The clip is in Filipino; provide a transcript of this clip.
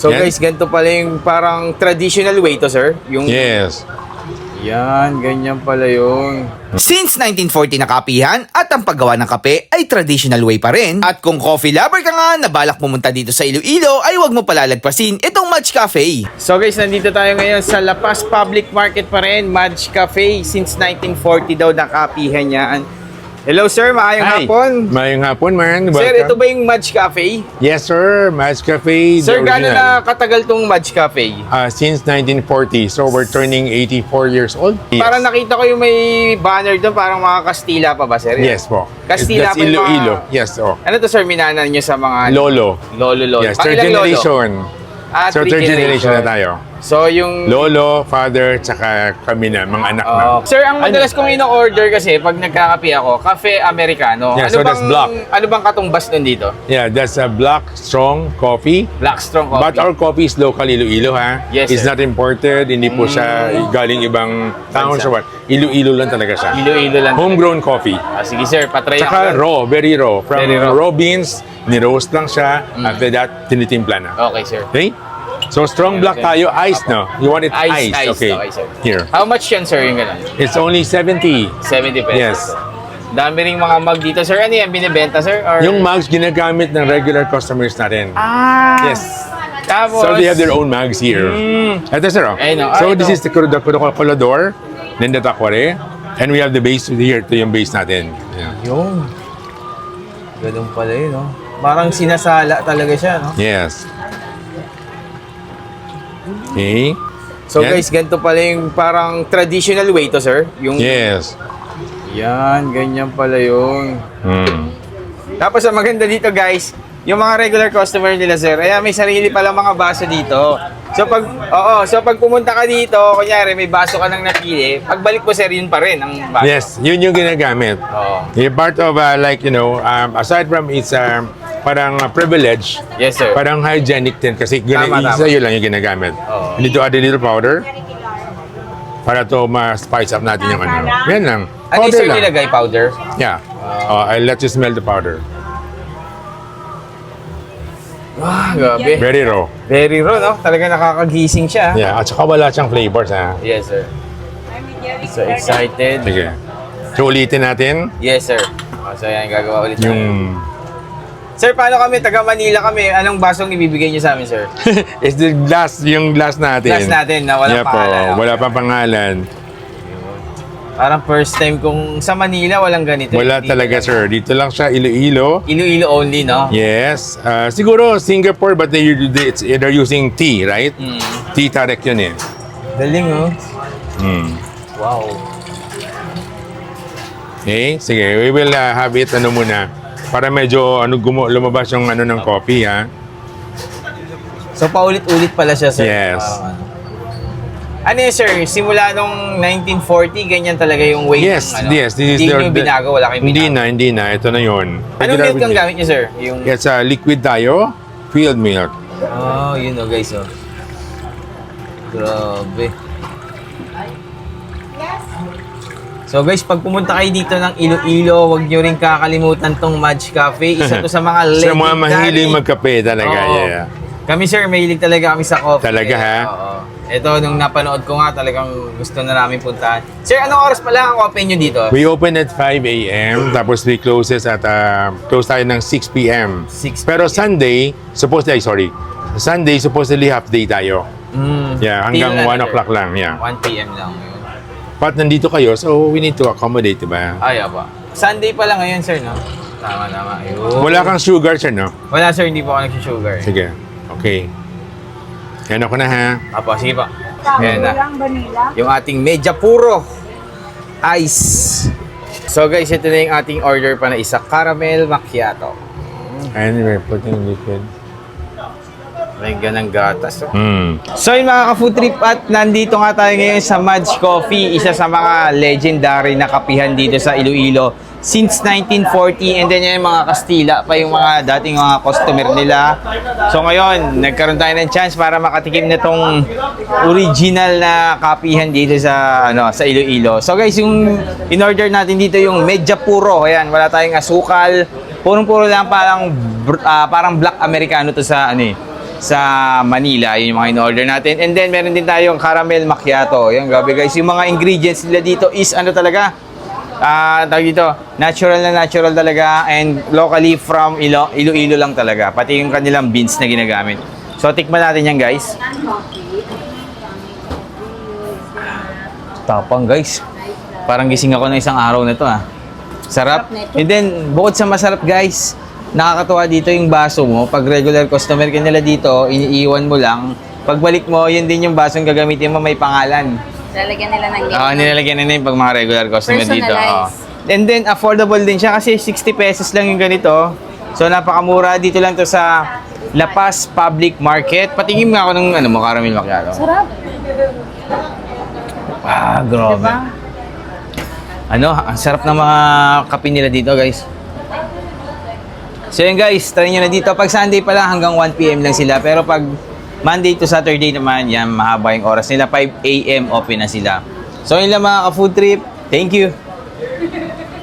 So guys, ganito pala yung parang traditional way to, sir. Yung Yes. yan, ganyan pala yung Since 1940 na kapihan at ang paggawa ng kape ay traditional way pa rin. At kung coffee lover ka nga na balak pumunta dito sa Iloilo ay huwag mo palalagpasin itong Mudge Cafe. So guys, nandito tayo ngayon sa La Paz Public Market pa rin, Mudge Cafe. Since 1940 daw nakapihan yan. Hello sir, maayong Hi. hapon. Mayong hapon, man. Sir, Welcome. ito ba yung Mudge Cafe? Yes, sir. Mudge Cafe. Sir, the gaano original. na katagal tong Mudge Cafe? Since 1940. So, we're turning 84 years old. Yes. Parang nakita ko yung may banner doon, parang mga Kastila pa ba sir? Yes po. Kastila That's pa yung mga- Iloilo. Yes, oh. Ano to sir, minana nyo sa mga Lolo. Lolo. Yes, Pang third ilang lolo? generation. So, Three third generation na tayo. So, yung... Lolo, father, tsaka kami na, mga anak na. Sir, ang madalas kong ino-order kasi pag nagkakape ako, cafe americano. Yeah, so that's black. Ano bang katumbas nun dito? Yeah, that's a black, strong coffee. Black strong coffee. But our coffee is local Iloilo, ha? Yes, It's sir. not imported. Hindi po siya galing ibang towns or what. Iloilo lang talaga siya. Iloilo lang. Homegrown coffee. Sige sir, patry Tsaka ako. raw, very raw. From Very raw. raw beans, ni-roast lang siya. After that, tinitimpla na. Okay sir. Okay? So, strong black tayo. Ice, no? You want it Ice, ice. ice. Okay. Okay, sir. Here. How much yan sir yung ganun? It's only 70. 70 pesos. Yes. Dami ring mga mug dito sir. Ano yan, binibenta sir? Or... Yung mugs, ginagamit ng regular customers natin. Yes. Tapos... So, they have their own mugs here. Ito, sir. Oh. Ayun, oh. So, Ayun, this oh. is the colador, then the takware, and we have the base here. Ito yung base natin. Yeah. Yung... Ganun pala yun, no? Parang sinasala talaga siya, no? Yes. Okay. So Yan. guys, ganito pala yung parang traditional way to, sir. Yung Yes. yan, ganyan pala yung. Mm. Tapos ang maganda dito, guys, yung mga regular customer nila, sir, may sarili palang mga baso dito. So pag pumunta ka dito, kunyari may baso ka nang napili, pagbalik mo, sir, yun pa rin ang baso. Yes, yun yung ginagamit. Oo. Yung part of like, you know, aside from it's parang privilege, Yes, sir. parang hygienic din kasi Tama, isa yun lang yung ginagamit. Oo. You need to add a little powder para to ma-spice up natin yung ano. Yan lang. Ano yung Powder sir lang. nilagay? Powder? Yeah. I'll let you smell the powder. Wow, grabe. Very raw. Very raw, no? Talaga nakakagising siya. Yeah. At saka wala siyang flavors, ha. Yes, sir. So excited. Sige. So ulitin natin Yes, sir. So yan, gagawa ulit. yung... Sir, paano kami? Taga Manila kami. Anong basong ibibigay niyo sa amin, sir? It's the glass, yung glass natin. Glass natin na walang Yeah po, pangalan. wala pang pangalan. Parang first time kung sa Manila walang ganito. Wala Hindi talaga, sir. Dito lang siya, Iloilo. Iloilo only, no? Yes. Siguro Singapore, but they're using tea, right? Mm. Tea tarek yun eh. Galing, oh. Mm. Wow. Okay, sige. We will have it, ano muna, para medyo lumabas yung ano ng coffee, ha? So paulit-ulit pala siya, sir. Yes. Ano yun, sir? Simula nung 1940, ganyan talaga yung way Yes, ng ano? yes. This is Hindi their- nyo binago, wala kayong binago. Hindi na. Ito na yun. Anong milk ang gamit niyo, sir? Yung... Yes, liquid tayo. Field milk. Oh, yun, oh, guys, oh. Grabe. So guys, pag pumunta kayo dito ng Iloilo, huwag nyo rin kakalimutan tong Mudge Cafe. Isa to sa mga legendary. Sa mga mahiling magkape talaga. Oo. Yeah. Kami sir, mahilig talaga kami sa coffee. Talaga, ha? Oo. Ito, nung napanood ko nga, talagang gusto na namin puntahan. Sir, anong oras pala ang open nyo dito? We open at 5 a.m. Tapos we close tayo ng 6 p.m. 6 Pero Sunday, supposedly half day tayo. Yeah, hanggang Till 1 o'clock lang. Yeah. 1 p.m. lang yun. But nandito kayo, so we need to accommodate, diba? Ay, apa. Sunday pa lang ngayon, sir, no? Tama. Ayun. Wala kang sugar, sir, no? Wala, sir. Hindi po ako nag-sugar. Sige. Okay. Yan ako na, ha? Apa, sige pa. Ayan na. Walang vanilla. Yung ating medya puro ice. So guys, ito na yung ating order pa na isa. Caramel macchiato. And we're putting liquid. May ganang gatas. Oh. Mm. So yung mga ka-food trip at nandito nga tayo ngayon sa Mudge Coffee, isa sa mga legendary na kapihan dito sa Iloilo since 1940, and then yung mga Kastila pa yung mga dating mga customer nila. So ngayon, nagkaroon tayo ng chance para makatikim na tong original na kapihan dito sa sa Iloilo. So guys, yung in-order natin dito yung medya puro. Ayan, wala tayong asukal. Purong-puro lang parang black americano to sa sa Manila. Yun yung mga in-order natin. And then, meron din tayong caramel macchiato. Yan, grabe guys. Yung mga ingredients nila dito is ano talaga? Tawag dito, natural na natural talaga and locally from Iloilo lang talaga. Pati yung kanilang beans na ginagamit. So, tikman natin yan guys. Tapang guys. Parang gising ako ng isang araw na to Sarap. And then, bukod sa masarap guys, nakakatuwa dito yung baso mo. Pag regular customer ka nila dito, iniiwan mo lang. Pagbalik mo, yun din yung basong gagamitin mo, may pangalan. Lalagyan nila ng name. Nilalagyan na yun pag mga regular customer dito. Personalized. And then, affordable din siya kasi 60 pesos lang yung ganito. So, napakamura. Dito lang to sa La Paz Public Market. Patingin nga ako ng caramel macchiato. Sarap. Grabe. Diba? Ang sarap ng mga kape nila dito, guys. So yun guys, try nyo na dito. Pag Sunday pala hanggang 1 PM lang sila. Pero pag Monday to Saturday naman, yan, mahaba yung oras nila. 5 AM open na sila. So yun lang mga ka-food trip. Thank you.